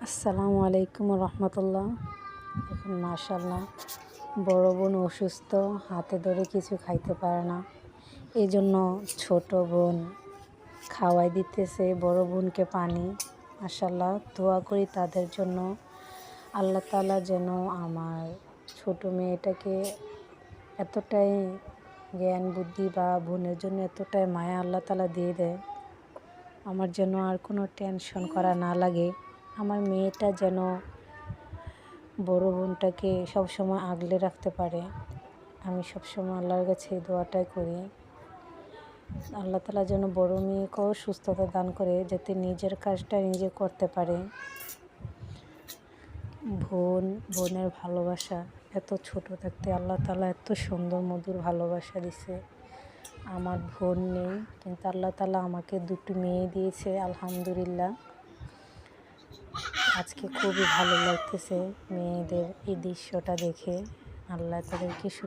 আসসালামু আলাইকুম রহমতুল্লাহ। এখন মাশাআল্লাহ বড় বোন অসুস্থ, হাতে ধরে কিছু খাইতে পারে না। এই জন্য ছোট বোন খাওয়াই দিতেছে বড় বোনকে পানি। মাশাআল্লাহ দোয়া করি তাদের জন্য, আল্লাহ তাআলা যেন আমার ছোট মেয়েটাকে এতটাই জ্ঞান বুদ্ধি বা বোনের জন্য এতটাই মায়া আল্লাহ তাআলা দিয়ে দেয়, আমার যেন আর কোনো টেনশন করা না লাগে। আমার মেয়েটা যেন বড় বোনটাকে সবসময় আগলে রাখতে পারে। আমি সবসময় আল্লাহর কাছে এই দোয়াটাই করি, আল্লাহ তাআলা যেন বড় মেয়েকেও সুস্থতা দান করে, যাতে নিজের কাজটা নিজে করতে পারে। বোনের ভালোবাসা এত ছোট থাকতে আল্লাহ তাআলা এত সুন্দর মধুর ভালোবাসা দিছে। আমার বোন নেই, কিন্তু আল্লাহ তাআলা আমাকে দুটো মেয়ে দিয়েছে, আলহামদুলিল্লাহ। আজকে খুবই ভালো লাগতেছে মেয়েদের এই দৃশ্যটা দেখে। আল্লাহ তাদেরকে